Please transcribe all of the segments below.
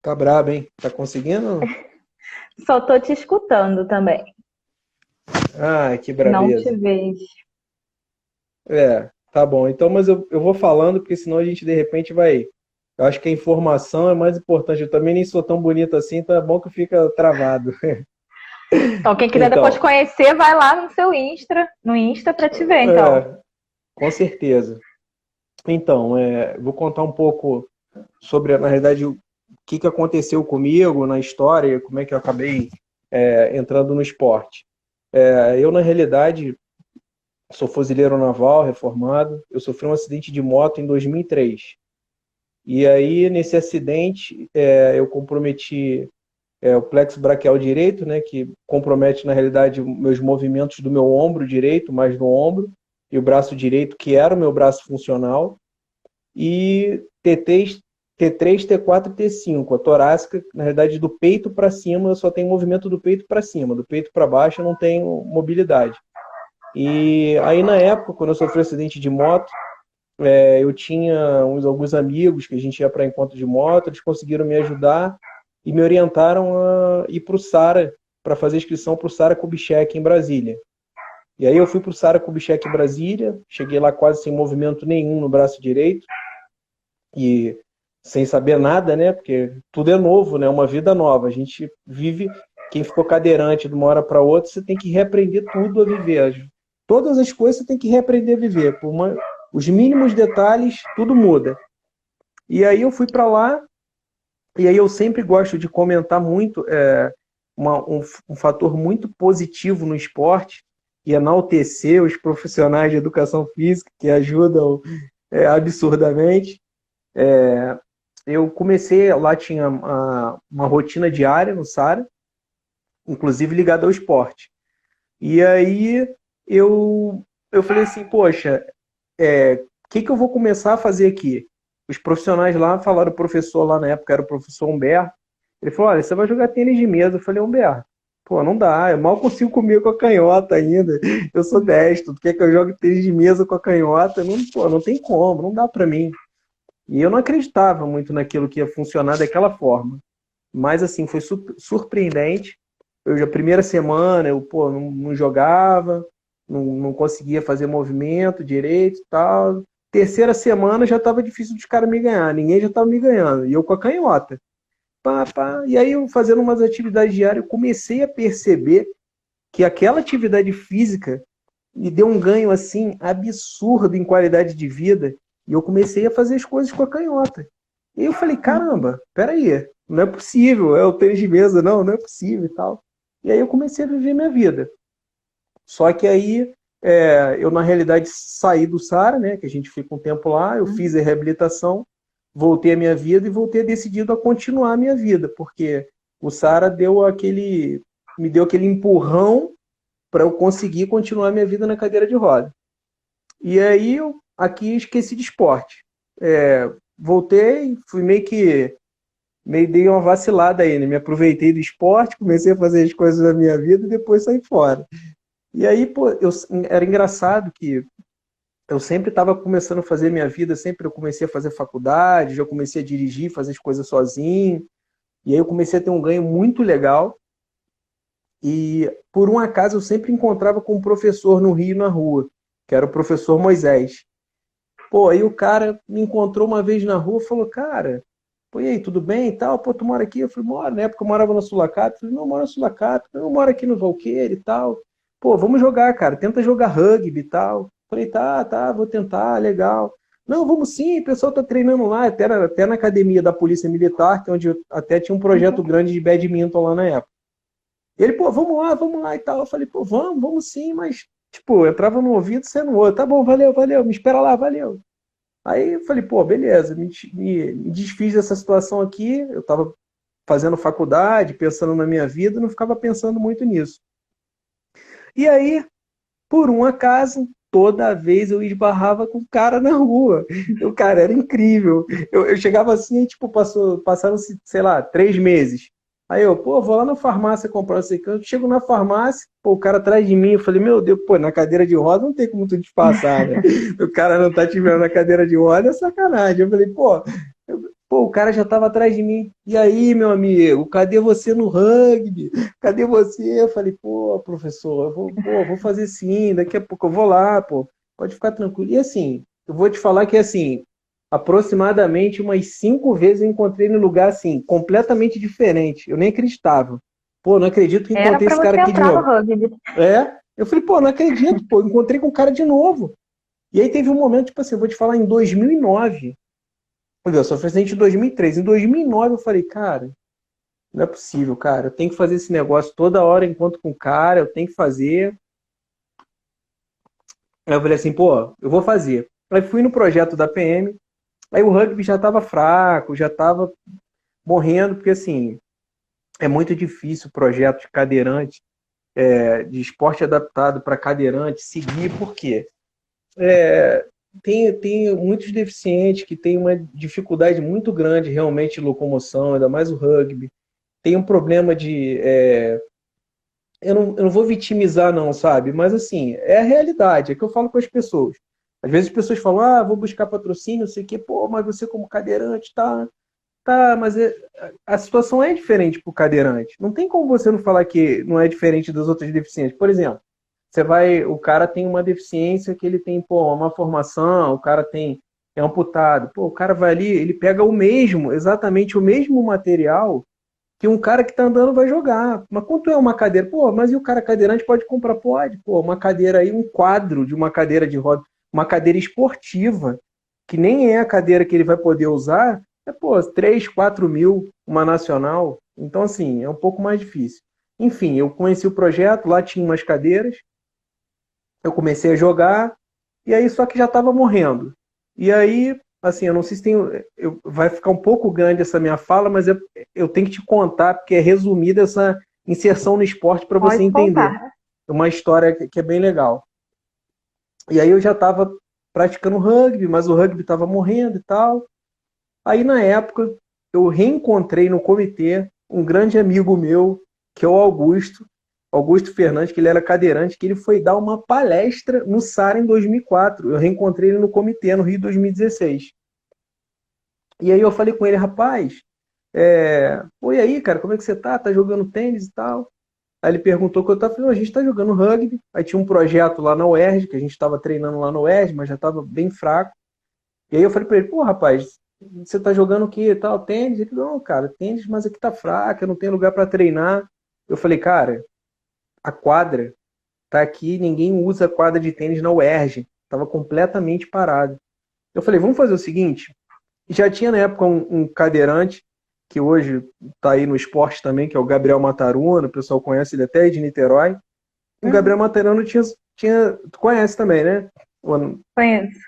Tá brabo, hein? Tá conseguindo? Só tô te escutando também. Ah, que Não te brabeza. vejo. É, tá bom. Então, mas eu vou falando, porque senão a gente de repente vai. Eu acho que a informação é mais importante. Eu também nem sou tão bonito assim, então é bom que fica travado. Então, quem quiser depois Então, conhecer, vai lá no seu Insta pra te ver, então. é, com certeza. Então, vou contar um pouco sobre, na realidade, o que aconteceu comigo na história, como é que eu acabei entrando no esporte. Eu, na realidade, sou fuzileiro naval, reformado. Eu sofri um acidente de moto em 2003. E aí, nesse acidente, eu comprometi o plexo braquial direito, né, que compromete, na realidade, meus movimentos do meu ombro direito, mais do ombro, e o braço direito, que era o meu braço funcional, e T3, T4 e T5. A torácica, na realidade, do peito para cima, eu só tenho movimento do peito para cima, do peito para baixo eu não tenho mobilidade. E aí, na época, quando eu sofri um acidente de moto, eu tinha alguns amigos que a gente ia para encontro de moto, eles conseguiram me ajudar e me orientaram a ir para o Sara, para fazer inscrição para o Sara Kubitschek em Brasília. E aí eu fui para o Sara Kubitschek em Brasília, cheguei lá quase sem movimento nenhum no braço direito e sem saber nada, né? Porque tudo é novo, né? Uma vida nova. A gente vive, quem ficou cadeirante de uma hora para outra, você tem que reaprender tudo a viver. Todas as coisas você tem que reaprender a viver. Os mínimos detalhes, tudo muda. E aí eu fui para lá, e aí eu sempre gosto de comentar muito um fator muito positivo no esporte e enaltecer os profissionais de educação física que ajudam absurdamente. Eu comecei, lá tinha uma rotina diária no Sara, inclusive ligada ao esporte. E aí eu, eu falei assim, poxa, o que eu vou começar a fazer aqui? Os profissionais lá falaram, o professor lá na época era o professor Humberto. Ele falou: olha, você vai jogar tênis de mesa. Eu falei: Humberto, pô, não dá, eu mal consigo comer com a canhota ainda. Eu sou destro, tu quer que eu jogue tênis de mesa com a canhota? Não, pô, não tem como, não dá pra mim. E eu não acreditava muito naquilo que ia funcionar daquela forma. Mas assim, foi surpreendente. Eu já primeira semana, eu pô, não jogava, não conseguia fazer movimento direito e tal. Terceira semana já estava difícil dos caras me ganhar, ninguém já estava me ganhando. E eu com a canhota. Pá, pá. E aí, eu fazendo umas atividades diárias, eu comecei a perceber que aquela atividade física me deu um ganho assim absurdo em qualidade de vida. E eu comecei a fazer as coisas com a canhota. E eu falei, caramba, peraí, não é possível, é o tênis de mesa, não é possível e tal. E aí eu comecei a viver minha vida. Só que aí eu, na realidade, saí do SARA, né, que a gente fica um tempo lá, eu fiz a reabilitação, voltei à minha vida e voltei decidido a continuar a minha vida, porque o SARA me deu aquele empurrão para eu conseguir continuar a minha vida na cadeira de roda. E aí eu aqui esqueci de esporte. Voltei, fui meio dei uma vacilada aí, né? Me aproveitei do esporte, comecei a fazer as coisas da minha vida e depois saí fora. E aí, pô, era engraçado que eu sempre estava começando a fazer minha vida, sempre eu comecei a fazer faculdade, já comecei a dirigir, fazer as coisas sozinho. E aí eu comecei a ter um ganho muito legal. E por um acaso eu sempre encontrava com um professor no Rio, na rua, que era o professor Moisés. Pô, aí o cara me encontrou uma vez na rua e falou, cara, pô, e aí, tudo bem e tal? Pô, tu mora aqui? Eu falei, moro. Na época eu morava na Sulacap. Eu falei, não, eu moro na Sulacap. Eu moro aqui no Valqueire e tal. Pô, vamos jogar, cara. Tenta jogar rugby e tal. Eu falei, tá, tá, vou tentar, legal. Não, vamos sim, o pessoal tá treinando lá, até na academia da Polícia Militar, que é onde eu até tinha um projeto grande de badminton lá na época. Ele, pô, vamos lá e tal. Eu falei, pô, vamos sim, mas, tipo, eu entrava no ouvido, você no outro. Tá bom, valeu, valeu, me espera lá, valeu. Aí eu falei, pô, beleza, me desfiz dessa situação aqui. Eu estava fazendo faculdade, pensando na minha vida, não ficava pensando muito nisso. E aí, por um acaso, toda vez eu esbarrava com o cara na rua. O cara era incrível. Eu chegava assim, e, tipo, passaram-se, sei lá, 3 meses. Aí eu, pô, vou lá na farmácia comprar esse canto. Chego na farmácia, pô, o cara atrás de mim. Eu falei, meu Deus, pô, na cadeira de roda não tem como tu disfarçar, né? O cara não tá te vendo na cadeira de roda, é sacanagem. Eu falei, pô. Pô, o cara já tava atrás de mim. E aí, meu amigo, cadê você no rugby? Cadê você? Eu falei, pô, professor, vou fazer sim, daqui a pouco eu vou lá, pô. Pode ficar tranquilo. E assim, eu vou te falar que assim, aproximadamente umas 5 vezes eu encontrei num lugar assim, completamente diferente. Eu nem acreditava. Pô, não acredito que Era encontrei para esse cara você aqui de entrar no novo. rugby. É? Eu falei, pô, não acredito, pô, encontrei com o cara de novo. E aí teve um momento, tipo assim, eu vou te falar, em 2009. Eu sou presidente em 2003. Em 2009 eu falei, cara, não é possível, cara. Eu tenho que fazer esse negócio toda hora enquanto com o cara, eu tenho que fazer. Aí eu falei assim, pô, eu vou fazer. Aí fui no projeto da PM, aí o rugby já estava fraco, já estava morrendo, porque assim, é muito difícil o projeto de cadeirante, de esporte adaptado para cadeirante, seguir, por quê? Tem muitos deficientes que têm uma dificuldade muito grande realmente de locomoção, ainda mais o rugby. Tem um problema de. Eu não vou vitimizar, não, sabe? Mas assim, é a realidade, é que eu falo com as pessoas. Às vezes as pessoas falam, vou buscar patrocínio, não sei o quê, pô, mas você como cadeirante, tá, mas a situação é diferente para o cadeirante. Não tem como você não falar que não é diferente das outras deficiências. Por exemplo, o cara tem uma deficiência que ele tem, pô, uma formação, o cara é amputado. Pô, o cara vai ali, ele pega exatamente o mesmo material que um cara que tá andando vai jogar. Mas quanto é uma cadeira? Pô, mas e o cara cadeirante pode comprar? Pode. Pô, uma cadeira aí, um quadro de uma cadeira de roda, uma cadeira esportiva, que nem é a cadeira que ele vai poder usar, pô, 3, 4 mil, uma nacional. Então, assim, é um pouco mais difícil. Enfim, eu conheci o projeto, lá tinha umas cadeiras, eu comecei a jogar, e aí só que já estava morrendo. E aí, assim, eu não sei se vai ficar um pouco grande essa minha fala, mas eu tenho que te contar, porque é resumida essa inserção no esporte para você Pode entender. contar. É uma história que é bem legal. E aí eu já estava praticando rugby, mas o rugby estava morrendo e tal. Aí na época eu reencontrei no comitê um grande amigo meu, que é o Augusto Fernandes, que ele era cadeirante, que ele foi dar uma palestra no SAR em 2004. Eu reencontrei ele no comitê no Rio em 2016. E aí eu falei com ele, rapaz, oi aí, cara, como é que você tá? Tá jogando tênis e tal? Aí ele perguntou o que eu tava falando, a gente tá jogando rugby. Aí tinha um projeto lá na UERJ, que a gente estava treinando lá na UERJ, mas já estava bem fraco. E aí eu falei pra ele, pô, rapaz, você tá jogando o que tal? Tênis? Ele, não, cara, tênis, mas aqui tá fraco, eu não tenho lugar para treinar. Eu falei, cara, a quadra tá aqui, ninguém usa a quadra de tênis na UERJ. Tava completamente parado. Eu falei, vamos fazer o seguinte, já tinha na época um cadeirante, que hoje tá aí no esporte também, que é o Gabriel Mataruna, o pessoal conhece ele até de Niterói. O Gabriel Uhum. Mataruna tu conhece também, né? Conheço.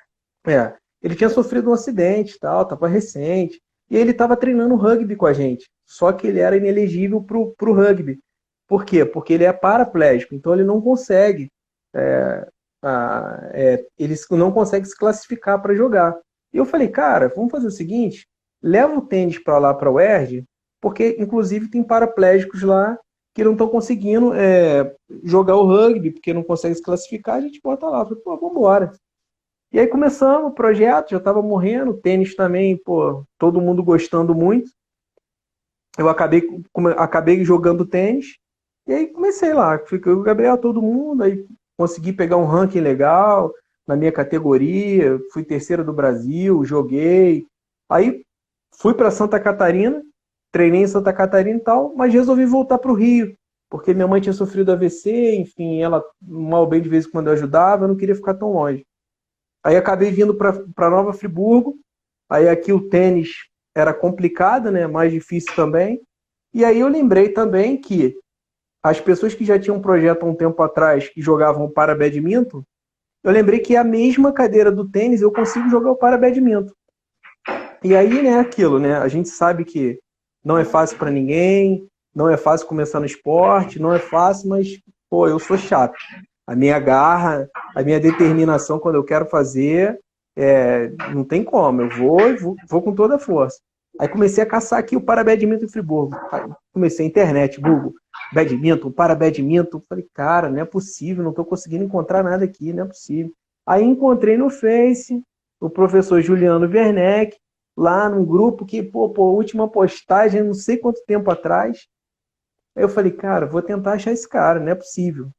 É, ele tinha sofrido um acidente, tal, tava recente, e ele estava treinando rugby com a gente. Só que ele era inelegível pro rugby. Por quê? Porque ele é paraplégico, então ele não consegue, ele não consegue se classificar para jogar. E eu falei, cara, vamos fazer o seguinte, leva o tênis para lá para o UERJ, porque inclusive tem paraplégicos lá que não estão conseguindo jogar o rugby, porque não conseguem se classificar, a gente bota lá. Eu falei, pô, vamos embora. E aí começamos o projeto, já estava morrendo, tênis também, pô, todo mundo gostando muito. Eu acabei jogando tênis, e aí comecei lá, fiquei o Gabriel, todo mundo, aí consegui pegar um ranking legal na minha categoria, fui terceiro do Brasil, joguei. Aí fui para Santa Catarina, treinei em Santa Catarina e tal, mas resolvi voltar para o Rio, porque minha mãe tinha sofrido AVC, enfim, ela mal bem de vez em quando eu ajudava, eu não queria ficar tão longe. Aí acabei vindo para Nova Friburgo. Aí aqui o tênis era complicado, né? Mais difícil também. E aí eu lembrei também que as pessoas que já tinham um projeto há um tempo atrás que jogavam para badminton, eu lembrei que a mesma cadeira do tênis eu consigo jogar o para badminton. E aí, né, aquilo, né? A gente sabe que não é fácil para ninguém, não é fácil começar no esporte, não é fácil, mas, pô, eu sou chato. A minha garra, a minha determinação quando eu quero fazer, não tem como, eu vou com toda a força. Aí comecei a caçar aqui o para badminton em Friburgo. Aí comecei a internet, Google, badminton, para badminton. Falei, cara, não é possível, não estou conseguindo encontrar nada aqui, não é possível. Aí encontrei no Face o professor Juliano Werneck, lá num grupo que, pô, última postagem, não sei quanto tempo atrás. Aí eu falei, cara, vou tentar achar esse cara, não é possível.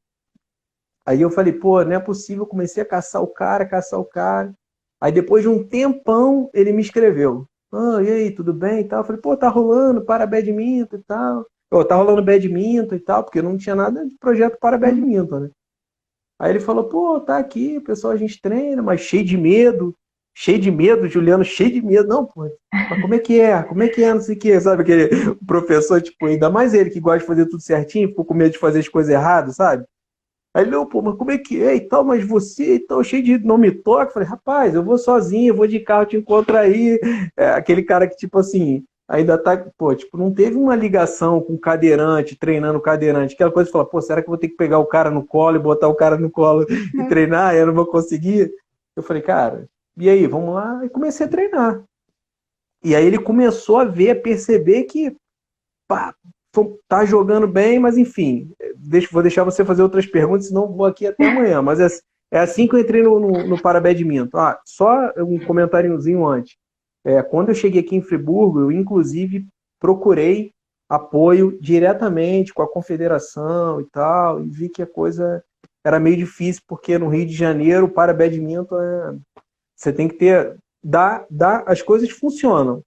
Aí eu falei, pô, não é possível, comecei a caçar o cara, caçar o cara. Aí depois de um tempão, ele me escreveu. Ah, e aí, tudo bem e tal? Eu falei, pô, tá rolando para badminton e tal. Pô, tá rolando badminton e tal, porque não tinha nada de projeto para badminton, né? Aí ele falou, pô, tá aqui, pessoal, a gente treina, mas cheio de medo, Juliano, cheio de medo. Não, pô, mas como é que é? Como é que é? Não sei o quê, sabe? Aquele professor, tipo, ainda mais ele que gosta de fazer tudo certinho, ficou com medo de fazer as coisas erradas, sabe? Aí ele, não, pô, mas como é que é e tal? Mas você e tal, cheio de nome toque. Eu falei, rapaz, eu vou sozinho, eu vou de carro, te encontro aí. É, aquele cara que, tipo assim, ainda tá, pô, tipo, não teve uma ligação com o cadeirante, treinando o cadeirante. Aquela coisa de falar, pô, será que eu vou ter que pegar o cara no colo e botar o cara no colo e treinar? Eu não vou conseguir. Eu falei, cara, e aí, vamos lá? E comecei a treinar. E aí ele começou a ver, a perceber que pá, tá jogando bem, mas enfim, vou deixar você fazer outras perguntas, senão vou aqui até amanhã. Mas é assim que eu entrei no Parabadminton. Ah, só um comentáriozinho antes. Quando eu cheguei aqui em Friburgo, eu inclusive procurei apoio diretamente com a confederação e tal, e vi que a coisa era meio difícil, porque no Rio de Janeiro, o Parabadminton você tem que ter. As coisas funcionam,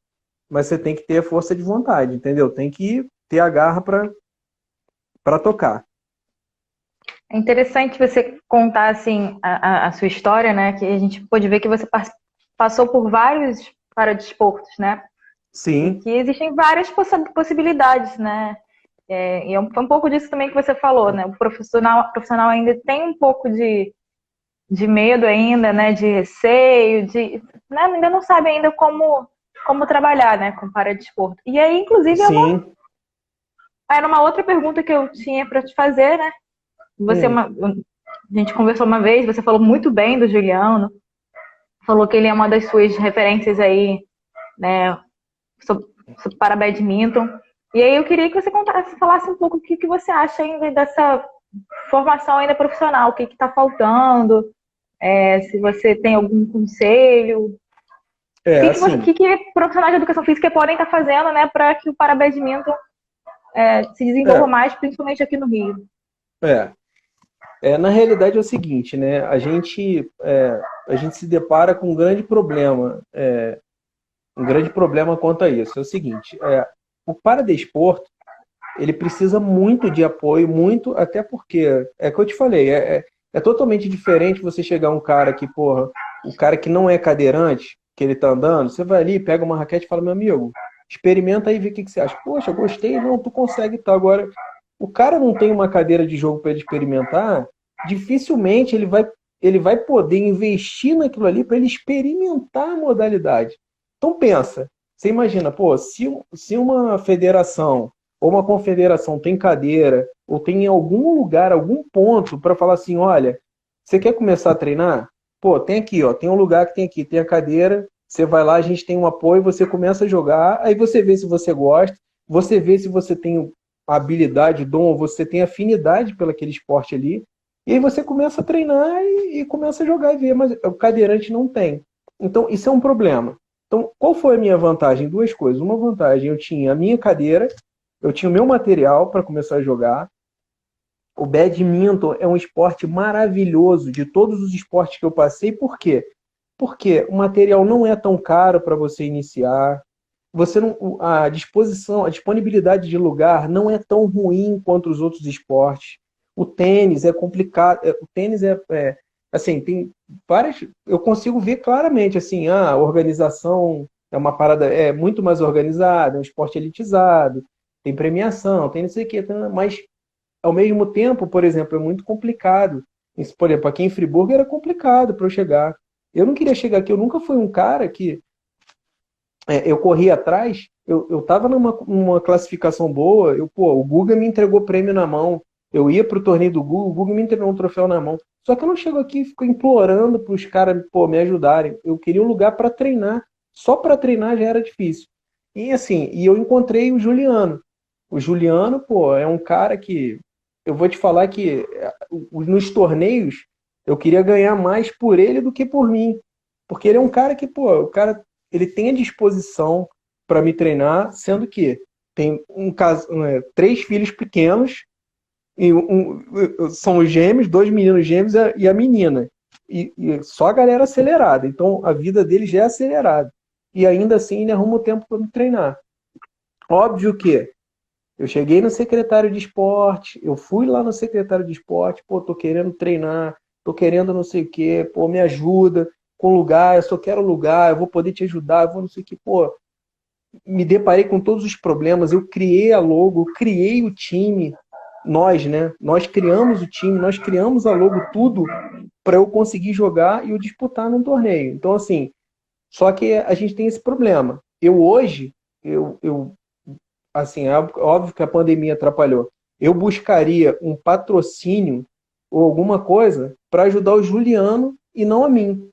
mas você tem que ter força de vontade, entendeu? Tem que ter a garra para tocar. É interessante você contar assim a sua história, né? Que a gente pôde ver que você passou por vários paradesportos, né? E Sim, que existem várias possibilidades, né? E foi um pouco disso também que você falou, né? O profissional ainda tem um pouco de medo ainda, né? De receio, né? Ainda não sabe ainda como trabalhar, né? Com paradesporto. E aí, inclusive, sim. era uma outra pergunta que eu tinha para te fazer, né? Hum, A gente conversou uma vez, você falou muito bem do Juliano, falou que ele é uma das suas referências aí, né, sobre para badminton. E aí eu queria que você falasse um pouco o que você acha ainda dessa formação ainda profissional, o que está faltando, se você tem algum conselho, assim, que profissionais de educação física podem estar fazendo, né, para que o para badminton se desenvolva é, mais, principalmente aqui no Rio. é, na realidade é o seguinte, né? A gente se depara com um grande problema quanto a isso. É o seguinte, o paradesporto, ele precisa muito de apoio, muito, até porque, é o que eu te falei, é totalmente diferente você chegar um cara que, porra, o cara que não é cadeirante, que ele tá andando, você vai ali, pega uma raquete e fala, meu amigo, experimenta aí e vê o que você acha. Poxa, gostei, não, tu consegue, tá. Agora, o cara não tem uma cadeira de jogo para ele experimentar, dificilmente ele vai poder investir naquilo ali para ele experimentar a modalidade. Então pensa, você imagina, pô, se uma federação ou uma confederação tem cadeira, ou tem em algum lugar, algum ponto para falar assim, olha, você quer começar a treinar? Pô, tem aqui, ó, tem um lugar que tem aqui, tem a cadeira, você vai lá, a gente tem um apoio, você começa a jogar, aí você vê se você gosta, você vê se você tem habilidade, dom, você tem afinidade pelo aquele esporte ali, e aí você começa a treinar e começa a jogar e ver, mas o cadeirante não tem. Então, isso é um problema. Então, qual foi a minha vantagem? Duas coisas. Uma vantagem, eu tinha a minha cadeira, eu tinha o meu material para começar a jogar. O badminton é um esporte maravilhoso de todos os esportes que eu passei. Por quê? Porque o material não é tão caro para você iniciar. Você não, a disposição, a disponibilidade de lugar não é tão ruim quanto os outros esportes. O tênis é complicado. O tênis assim, tem várias. Eu consigo ver claramente assim, a organização é uma parada muito mais organizada, é um esporte elitizado, tem premiação, tem não sei o quê, mas ao mesmo tempo, por exemplo, é muito complicado. Isso, por exemplo, aqui em Friburgo era complicado para eu chegar. Eu não queria chegar aqui, eu nunca fui um cara que eu corri atrás, eu tava numa classificação boa, o Guga me entregou prêmio na mão, eu ia pro torneio do Guga, o Guga me entregou um troféu na mão. Só que eu não chego aqui e fico implorando para os caras, pô, me ajudarem. Eu queria um lugar para treinar. Só para treinar já era difícil. E assim, eu encontrei o Juliano. O Juliano, pô, é um cara que eu vou te falar que nos torneios eu queria ganhar mais por ele do que por mim. Porque ele é um cara que, pô, o cara ele tem a disposição para me treinar, sendo que tem um caso, 3 filhos pequenos, e são os gêmeos, 2 meninos gêmeos e a menina. E só a galera acelerada. Então a vida dele já é acelerada. E ainda assim ele arruma o tempo para me treinar. Óbvio que eu cheguei no secretário de esporte, eu fui lá no secretário de esporte, pô, tô querendo treinar, tô querendo não sei o quê, pô, me ajuda com lugar, eu só quero lugar, eu vou poder te ajudar, eu vou não sei o quê, pô. Me deparei com todos os problemas, eu criei a logo, eu criei o time, nós, né? Nós criamos o time, nós criamos a logo, tudo para eu conseguir jogar e eu disputar num torneio. Então, assim, só que a gente tem esse problema. Eu hoje, assim, é óbvio que a pandemia atrapalhou. Eu buscaria um patrocínio ou alguma coisa para ajudar o Juliano e não a mim.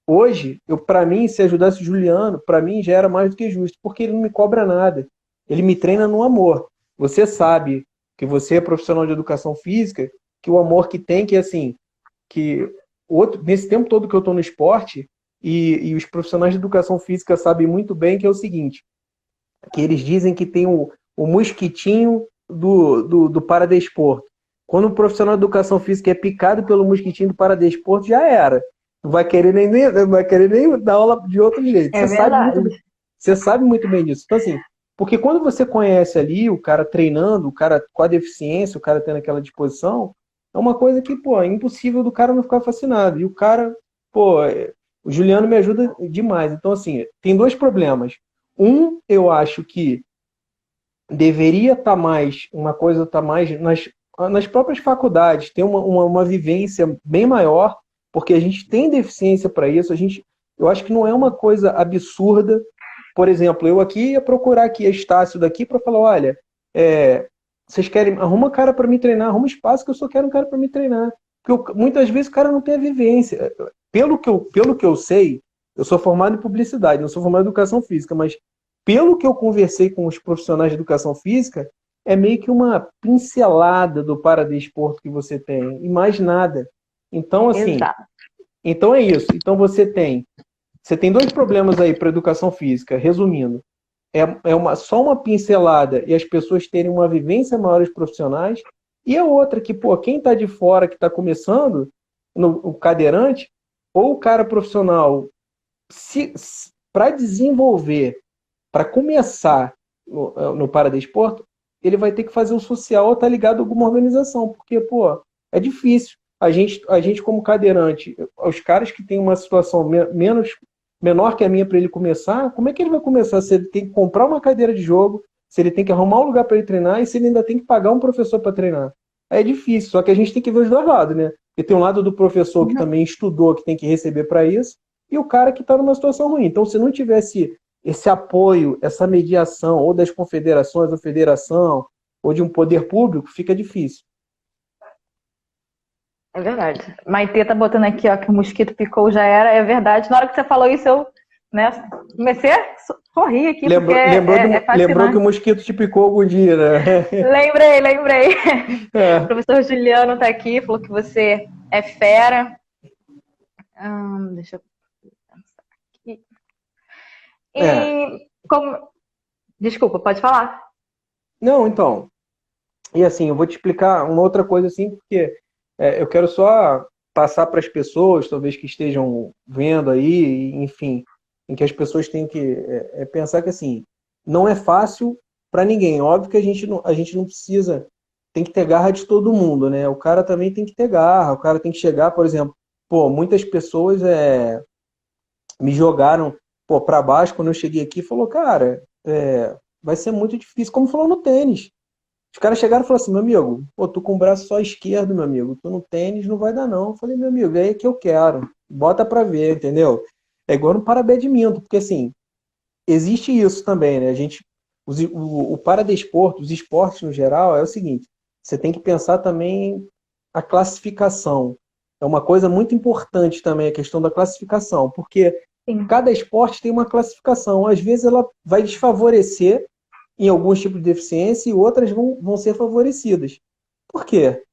Hoje, para mim, se ajudasse o Juliano, para mim já era mais do que justo, porque ele não me cobra nada. Ele me treina no amor. Você sabe que você é profissional de educação física, que o amor que tem, que assim, que nesse tempo todo que eu estou no esporte, e os profissionais de educação física sabem muito bem que é o seguinte, que eles dizem que tem o mosquitinho do paradesporto. Quando o profissional de educação física é picado pelo mosquitinho do paradesporto, já era. Não vai querer nem dar aula de outro jeito. É verdade. Você sabe muito bem disso. Então, assim, porque quando você conhece ali o cara treinando, o cara com a deficiência, o cara tendo aquela disposição, é uma coisa que, pô, é impossível do cara não ficar fascinado. E o cara, pô, o Juliano me ajuda demais. Então, assim, tem 2 problemas. Eu acho que deveria estar mais, uma coisa está mais nas próprias faculdades, ter uma vivência bem maior, porque a gente tem deficiência para isso, eu acho que não é uma coisa absurda. Por exemplo, eu aqui ia procurar aqui a Estácio daqui para falar, olha, vocês querem, arruma cara para me treinar, arruma espaço que eu só quero um cara para me treinar. Porque muitas vezes o cara não tem a vivência. Pelo que eu sei, eu sou formado em publicidade, não sou formado em educação física, mas pelo que eu conversei com os profissionais de educação física, é meio que uma pincelada do paradesporto que você tem, e mais nada. Então, assim, Exato. então é isso. Então você tem 2 problemas aí para educação física, resumindo. Só uma pincelada e as pessoas terem uma vivência maior, os profissionais, e a outra que, pô, quem está de fora, que está começando, o cadeirante, ou o cara profissional, para desenvolver, para começar no paradesporto, ele vai ter que fazer o social ou estar ligado a alguma organização, porque, pô, é difícil. A gente como cadeirante, os caras que têm uma situação menor que a minha para ele começar, como é que ele vai começar se ele tem que comprar uma cadeira de jogo, se ele tem que arrumar um lugar para ele treinar e se ele ainda tem que pagar um professor para treinar? Aí é difícil, só que a gente tem que ver os 2 lados, né? Porque tem um lado do professor que também estudou, que tem que receber para isso, e o cara que está numa situação ruim. Então, se não tivesse esse apoio, essa mediação, ou das confederações, da federação, ou de um poder público, fica difícil. É verdade. Maitê tá botando aqui, ó, que o mosquito picou já era. É verdade. Na hora que você falou isso, eu, né, comecei a sorrir aqui, lembrou que o mosquito te picou algum dia, né? Lembrei. O professor Juliano tá aqui, falou que você é fera. Deixa eu pensar aqui. Desculpa, pode falar. Não, então. E assim, eu vou te explicar uma outra coisa assim, porque eu quero só passar para as pessoas, talvez que estejam vendo aí, enfim, em que as pessoas têm que pensar que assim, não é fácil para ninguém. Óbvio que a gente não precisa, tem que ter garra de todo mundo, né? O cara também tem que ter garra, o cara tem que chegar, por exemplo, pô, muitas pessoas me jogaram para baixo quando eu cheguei aqui e falou, cara, vai ser muito difícil, como falou no tênis. Os caras chegaram e falaram assim, meu amigo, pô, tu com o braço só esquerdo, meu amigo, tu no tênis não vai dar não. Eu falei, meu amigo, é aí que eu quero, bota pra ver, entendeu? É igual no parabadminton, porque assim, existe isso também, né? O paradesporto, os esportes no geral, é o seguinte, você tem que pensar também a classificação. É uma coisa muito importante também a questão da classificação, porque cada esporte tem uma classificação. Às vezes ela vai desfavorecer em alguns tipos de deficiência e outras vão ser favorecidas. Por quê?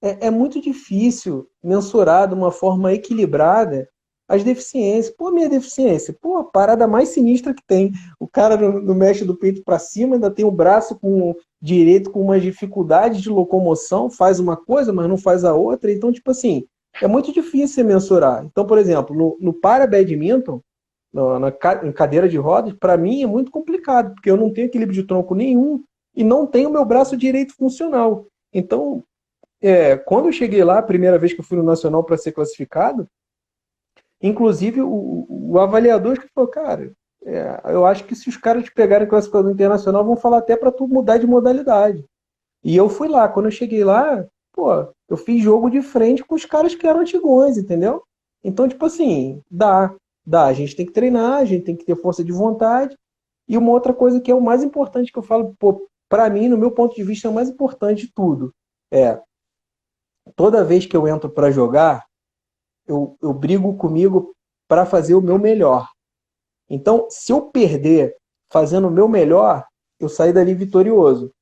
É muito difícil mensurar de uma forma equilibrada as deficiências. Pô, minha deficiência. Pô, a parada mais sinistra que tem. O cara não mexe do peito para cima, ainda tem o braço com direito com umas dificuldades de locomoção, faz uma coisa, mas não faz a outra. Então, tipo assim, é muito difícil mensurar. Então, por exemplo, no para-badminton, em cadeira de rodas, para mim é muito complicado, porque eu não tenho equilíbrio de tronco nenhum e não tenho meu braço direito funcional. Então, quando eu cheguei lá, a primeira vez que eu fui no Nacional para ser classificado, inclusive o avaliador que falou, cara, eu acho que se os caras te pegarem classificador internacional, vão falar até para tu mudar de modalidade. E eu fui lá, quando eu cheguei lá, pô, eu fiz jogo de frente com os caras que eram antigões, entendeu? Então, tipo assim, dá, a gente tem que treinar, a gente tem que ter força de vontade. E uma outra coisa que é o mais importante que eu falo, pô, para mim, no meu ponto de vista, é o mais importante de tudo. Toda vez que eu entro para jogar, eu brigo comigo para fazer o meu melhor. Então, se eu perder fazendo o meu melhor, eu saio dali vitorioso.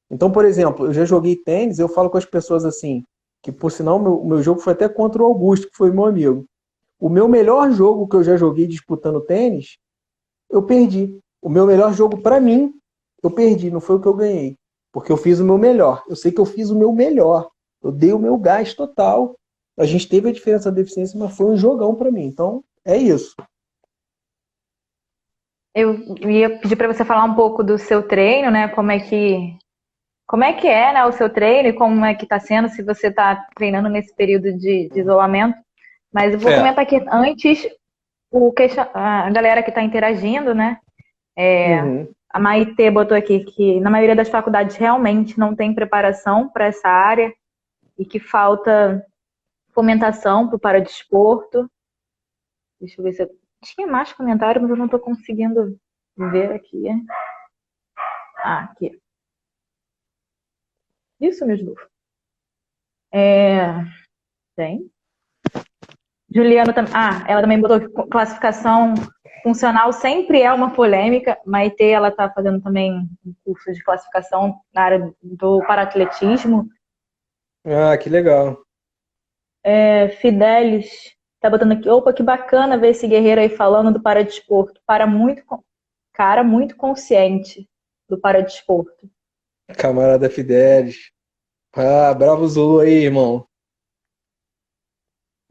Então, por exemplo, eu já joguei tênis, eu falo com as pessoas assim, que por sinal o meu jogo foi até contra o Augusto, que foi meu amigo. O meu melhor jogo que eu já joguei disputando tênis, eu perdi. O meu melhor jogo para mim, eu perdi, não foi o que eu ganhei. Porque eu fiz o meu melhor. Eu sei que eu fiz o meu melhor. Eu dei o meu gás total. A gente teve a diferença da deficiência, mas foi um jogão para mim. Então, é isso. Eu ia pedir para você falar um pouco do seu treino, né? Como é que é, né, o seu treino e como é que está sendo, se você está treinando nesse período de isolamento. Mas eu vou comentar aqui antes a galera que está interagindo, né? Uhum. A Maitê botou aqui que na maioria das faculdades realmente não tem preparação para essa área e que falta fomentação para o paradesporto. Deixa eu ver se eu tinha mais comentário, mas eu não estou conseguindo ver aqui. Aqui. Isso, meus burros. Tem. Juliana também. Ela também botou que classificação funcional sempre é uma polêmica. Maite, ela está fazendo também um curso de classificação na área do paratletismo. Ah, que legal. Fidelis tá botando aqui. Opa, que bacana ver esse guerreiro aí falando do paradesporto. Cara muito consciente do paradesporto. Camarada Fidelis. Ah, bravo Zulu aí, irmão.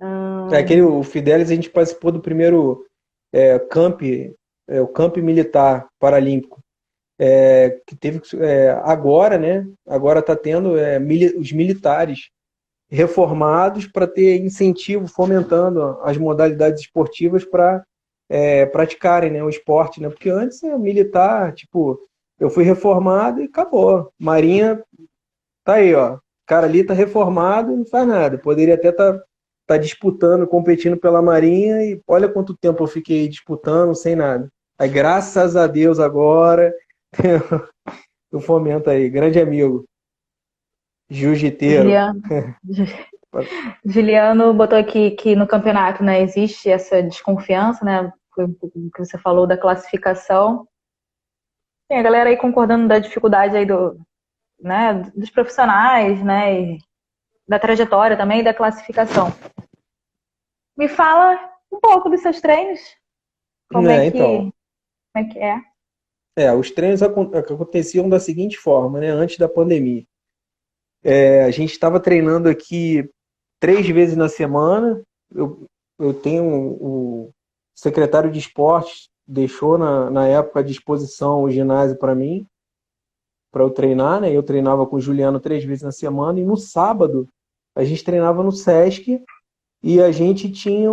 O Fidelis, a gente participou do primeiro o camp militar paralímpico, que teve agora, né? Agora está tendo os militares reformados para ter incentivo, fomentando as modalidades esportivas para praticarem, né, o esporte, né? Porque antes militar, tipo, eu fui reformado e acabou. Marinha tá aí, ó. O cara ali tá reformado e não faz nada. Poderia até tá disputando, competindo pela Marinha e olha quanto tempo eu fiquei disputando sem nada. Aí, graças a Deus, agora eu fomento aí. Grande amigo. Jiu-jiteiro. Juliano botou aqui que no campeonato, né, existe essa desconfiança, né? Foi um pouco do que você falou da classificação. Tem a galera aí concordando da dificuldade aí dos profissionais, né? E da trajetória também e da classificação. Me fala um pouco dos seus treinos. Como é que é? Os treinos aconteciam da seguinte forma, né? Antes da pandemia. A gente estava treinando aqui 3 vezes na semana. Eu tenho o secretário de esportes deixou na época à disposição o ginásio para mim, para eu treinar, né? Eu treinava com o Juliano 3 vezes na semana e no sábado a gente treinava no Sesc e a gente tinha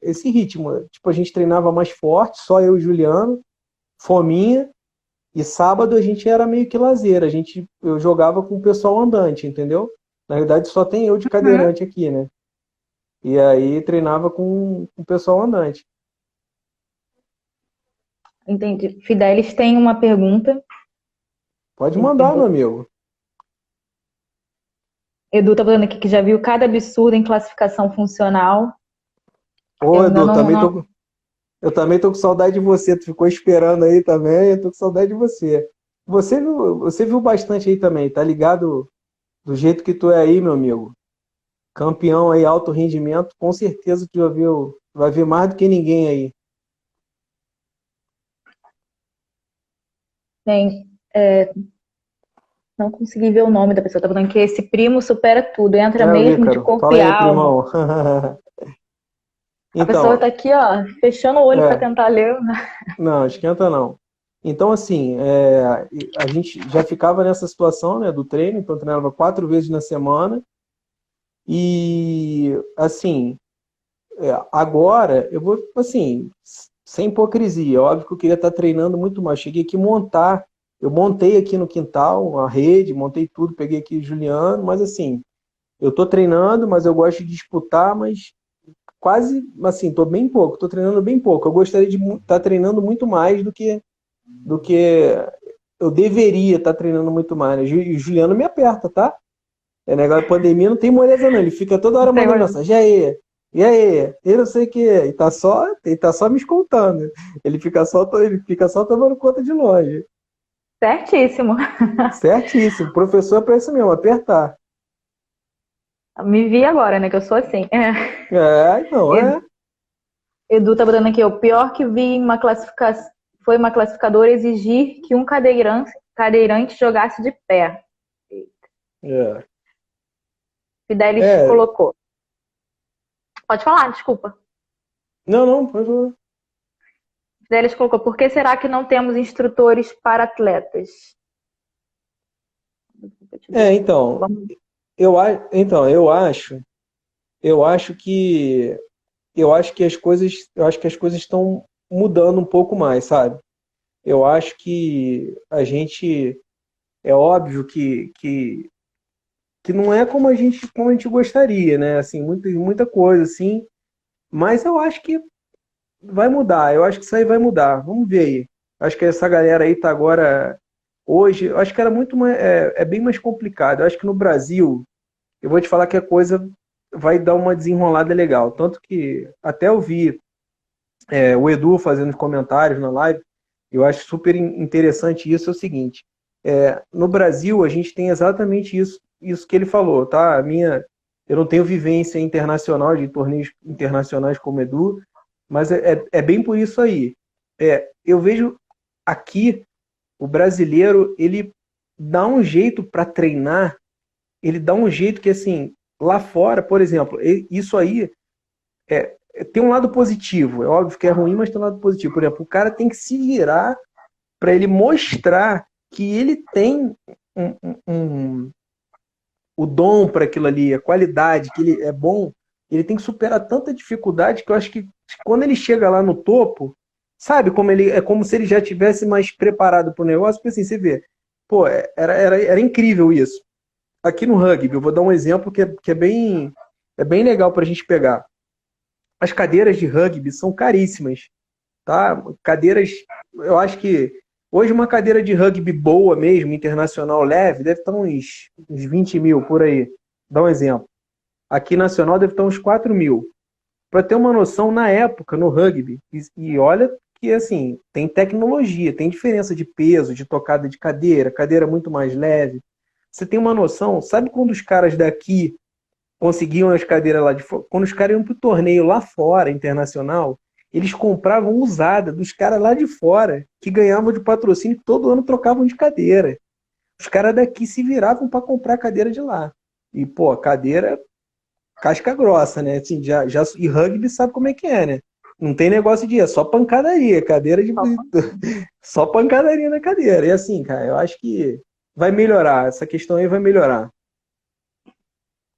esse ritmo. Tipo, a gente treinava mais forte, só eu e o Juliano, fominha, e sábado a gente era meio que lazer. Eu jogava com o pessoal andante, entendeu? Na verdade só tem eu de cadeirante aqui, né? E aí treinava com o pessoal andante. Entendi. Fidelis tem uma pergunta. Pode mandar, meu amigo. Edu tá falando aqui que já viu cada absurdo em classificação funcional. Ô, Edu, eu também tô com saudade de você. Tu ficou esperando aí também, eu tô com saudade de você. Você viu bastante aí também, tá ligado do jeito que tu é aí, meu amigo? campeão aí, alto rendimento, com certeza tu vai ver mais do que ninguém aí. Bem, não consegui ver o nome da pessoa. Tá falando que esse primo supera tudo, entra É o mesmo de Ícaro. corpo Fala e aí, alma. primão. A pessoa tá Então, aqui, ó, fechando o olho para é, tentar ler. não, esquenta não. Então, assim, a gente já ficava nessa situação, né, do treino, então treinava 4 vezes na semana, e, assim, agora eu vou, assim, sem hipocrisia, óbvio que eu queria estar treinando muito mais. Cheguei aqui eu montei aqui no quintal a rede, montei tudo, peguei aqui o Juliano, mas assim, eu tô treinando, mas eu gosto de disputar, mas quase, assim, tô bem pouco, tô treinando bem pouco. Eu gostaria de estar treinando muito mais do que eu deveria estar treinando muito mais, né? E o Juliano me aperta, tá? É negócio de pandemia, não tem moleza não. Ele fica toda hora Não sei, mandando mensagem. E aí? E não sei o quê. Ele tá só me escoltando. Ele fica só tomando conta de longe. certíssimo. Certíssimo. Professor é pra isso mesmo, apertar. Me vi agora, né? Que eu sou assim. É. Não, é. Edu tá botando aqui, o pior que vi em uma classificação foi uma classificadora exigir que um cadeirante jogasse de pé. É. Fidelis É. colocou. Pode falar, desculpa. Não, não, por favor. Fidelis colocou, por que será que não temos instrutores para atletas? É, então, Vamos. então, eu acho que eu acho que as coisas estão mudando um pouco mais, sabe? Eu acho que é óbvio que não é como a gente gostaria, né? Assim, muita coisa, assim, mas eu acho que vai mudar, eu acho que isso aí vai mudar. Vamos ver aí. Acho que essa galera aí tá agora, hoje, eu acho que era muito mais, é bem mais complicado. Eu acho que no Brasil, eu vou te falar que a coisa vai dar uma desenrolada legal. Tanto que até eu vi o Edu fazendo comentários na live, eu acho super interessante isso, é o seguinte, no Brasil a gente tem exatamente isso que ele falou, tá? Eu não tenho vivência internacional de torneios internacionais como Edu, mas é bem por isso aí. Eu vejo aqui o brasileiro, ele dá um jeito para treinar, ele dá um jeito que assim, lá fora, por exemplo, isso aí tem um lado positivo. É óbvio que é ruim, mas tem um lado positivo. Por exemplo, o cara tem que se virar para ele mostrar que ele tem um, um, um, o dom para aquilo ali, a qualidade, que ele é bom. Ele tem que superar tanta dificuldade que eu acho que quando ele chega lá no topo, sabe, como ele é como se ele já tivesse mais preparado para o negócio, porque assim, você vê, pô, era incrível isso. Aqui no rugby, eu vou dar um exemplo que é bem legal para a gente pegar. As cadeiras de rugby são caríssimas, tá? Cadeiras, eu acho que hoje uma cadeira de rugby boa mesmo, internacional leve, deve estar uns 20 mil por aí. Dá um exemplo. Aqui nacional deve estar uns 4 mil. Para ter uma noção, na época, no rugby, e olha que assim, tem tecnologia, tem diferença de peso, de tocada de cadeira, cadeira muito mais leve. Você tem uma noção, sabe quando os caras daqui conseguiam as cadeiras lá de fora. Quando os caras iam pro torneio lá fora, internacional, eles compravam usada dos caras lá de fora, que ganhavam de patrocínio, que todo ano trocavam de cadeira. Os caras daqui se viravam para comprar a cadeira de lá. E, pô, cadeira casca grossa, né? Assim, e rugby sabe como é que é, né? Não tem negócio de só pancadaria, cadeira de. Só pancadaria na cadeira. E assim, cara, eu acho que vai melhorar. Essa questão aí vai melhorar.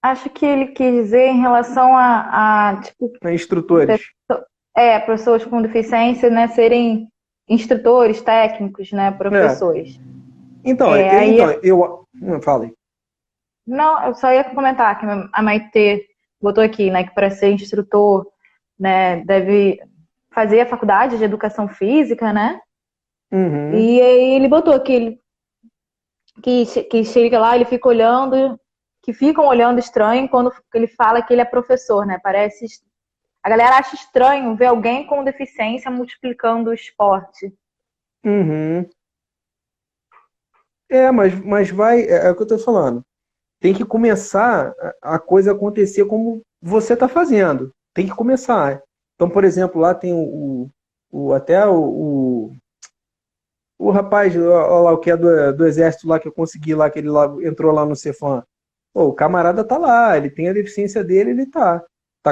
Acho que ele quis dizer em relação a tipo, Né, instrutores. pessoas com deficiência, né, serem instrutores, técnicos, né, É. professores. Então, Aí, eu. Falei. não, eu só ia comentar que a Maitê botou aqui, né, que para ser instrutor, né, deve fazer a faculdade de educação física, né? Uhum. E aí ele botou que chega lá, ele fica olhando, que ficam olhando estranho quando ele fala que ele é professor, né? Parece. A galera acha estranho ver alguém com deficiência multiplicando o esporte. Uhum. Mas vai. É o que eu tô falando. tem que começar a coisa acontecer como você está fazendo. Tem que começar. Então, por exemplo, lá tem até o rapaz, ó lá, o que é do exército lá que eu consegui lá, que ele lá, entrou lá no Cefam. Pô, o camarada tá lá, ele tem a deficiência dele, ele tá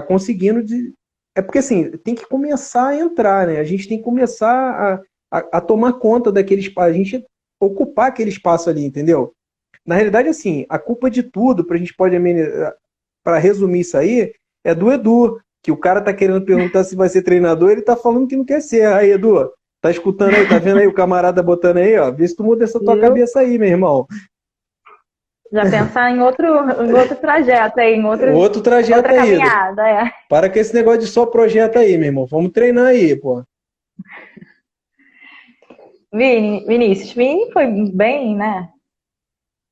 conseguindo de. É porque assim, tem que começar a entrar, né? A gente tem que começar a tomar conta daquele espaço, a gente ocupar aquele espaço ali, entendeu? Na realidade, assim, a culpa de tudo, pra gente pode para resumir isso aí, é do Edu, que o cara tá querendo perguntar se vai ser treinador, ele tá falando que não quer ser. Aí, Edu, tá escutando aí, tá vendo aí o camarada botando aí, ó? Vê se tu muda essa tua Viu? cabeça aí, meu irmão. Já pensar em outro trajeto aí, Outro trajeto outra aí, Edu. caminhada, é. Para com esse negócio de só projeto aí, meu irmão. Vamos treinar aí, pô. Vinícius, Vini foi bem, né?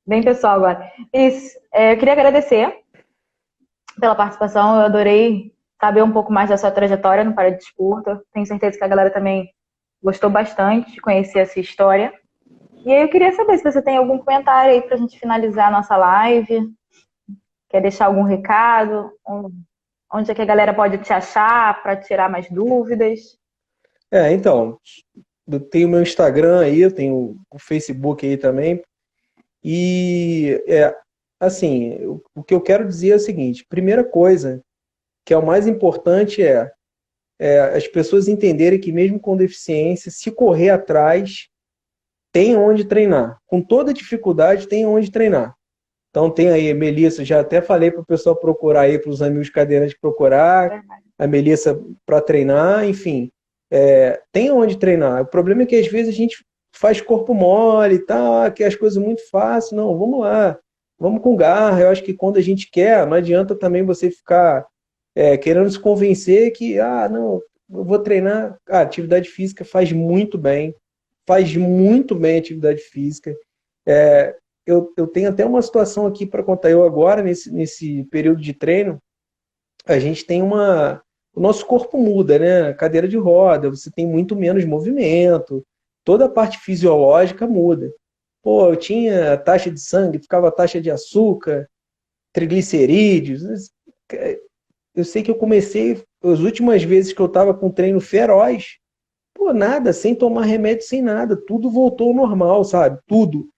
Bem pessoal agora. Isso, eu queria agradecer pela participação, eu adorei saber um pouco mais da sua trajetória no Paradesporto. Tenho certeza que a galera também gostou bastante de conhecer essa história. E aí eu queria saber se você tem algum comentário aí pra gente finalizar a nossa live. Quer deixar algum recado? Onde é que a galera pode te achar para tirar mais dúvidas? Então, eu tenho meu Instagram aí, eu tenho o Facebook aí também. E, assim, o que eu quero dizer é o seguinte: primeira coisa, que é o mais importante, é as pessoas entenderem que mesmo com deficiência, se correr atrás, tem onde treinar. Com toda dificuldade, tem onde treinar. Então tem aí, Melissa, já até falei para o pessoal procurar aí, para os amigos cadeirantes procurar, a Melissa para treinar, enfim, tem onde treinar. O problema é que às vezes a gente faz corpo mole e tal, que as coisas muito fácil. Não, vamos lá, vamos com garra. Eu acho que quando a gente quer, não adianta também você ficar querendo se convencer que, não, eu vou treinar. Ah, atividade física faz muito bem a atividade física. Eu tenho até uma situação aqui para contar. Eu agora, nesse período de treino, a gente tem o nosso corpo muda, né? Cadeira de roda, você tem muito menos movimento, toda a parte fisiológica muda. Pô, eu tinha taxa de sangue, ficava taxa de açúcar, triglicerídeos. Eu sei que eu comecei, as últimas vezes que eu estava com treino feroz, pô, nada, sem tomar remédio, sem nada, tudo voltou ao normal, sabe? Tudo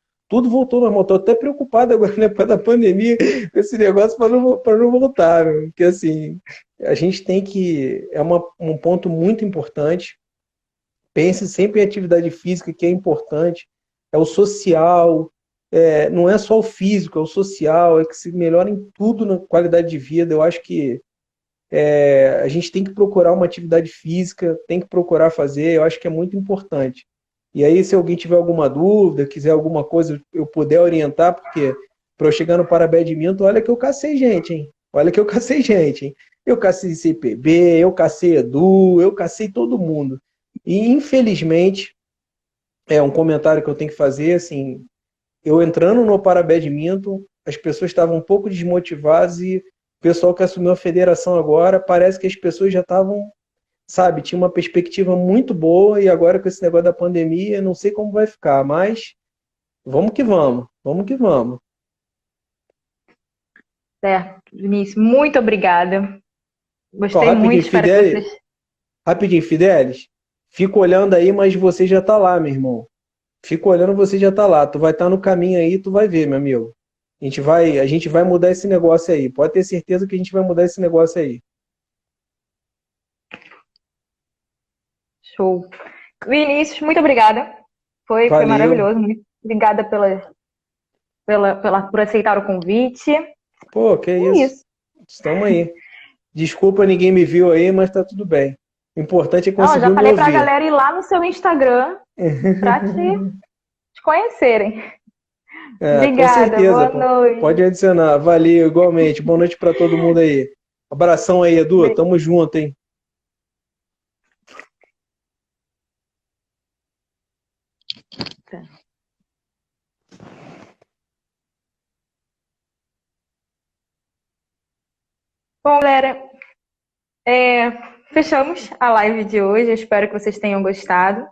voltou ao normal. Tô até preocupado agora, né, por causa da pandemia, com esse negócio para não voltar, né? Porque assim, a gente tem que. Um ponto muito importante. Pense sempre em atividade física, que é importante. É o social, não é só o físico, é o social, é que se melhora em tudo na qualidade de vida. Eu acho que a gente tem que procurar uma atividade física, tem que procurar fazer, eu acho que é muito importante. E aí, se alguém tiver alguma dúvida, quiser alguma coisa, eu puder orientar, porque para eu chegar no Parabadminton, olha que eu cacei gente, hein? Olha que eu cacei gente, hein? Eu cacei CPB, eu cacei Edu, eu cacei todo mundo. E, infelizmente, é um comentário que eu tenho que fazer, assim, eu entrando no Parabadminton, as pessoas estavam um pouco desmotivadas e o pessoal que assumiu a federação agora, parece que as pessoas já estavam, sabe, tinha uma perspectiva muito boa e agora com esse negócio da pandemia, não sei como vai ficar, mas vamos que vamos, vamos que vamos. Certo, Vinícius, muito obrigada. Ó, Gostei muito, espero que vocês. Rapidinho, Fidelis, fica olhando aí, mas você já tá lá, meu irmão. Fica olhando, você já tá lá. Tu vai estar no caminho aí, tu vai ver, meu amigo. A gente vai mudar esse negócio aí. Pode ter certeza que a gente vai mudar esse negócio aí. Show. Vinícius, muito obrigada. Foi Valeu. maravilhoso. Muito obrigada por aceitar o convite. Pô, que É isso. isso. Estamos aí. Desculpa, ninguém me viu aí, mas tá tudo bem. O importante é Não, conseguir já me falei pra ouvir. galera ir lá no seu Instagram pra te conhecerem. Com Obrigada, certeza, boa pô. noite. Pode adicionar. Valeu, igualmente. Boa noite para todo mundo aí. Abração aí, Edu. Tamo junto, hein? Bom, galera, fechamos a live de hoje. Eu espero que vocês tenham gostado.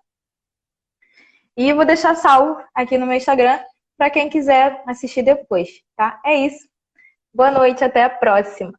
E eu vou deixar salvo aqui no meu Instagram para quem quiser assistir depois, tá? É isso. Boa noite, até a próxima.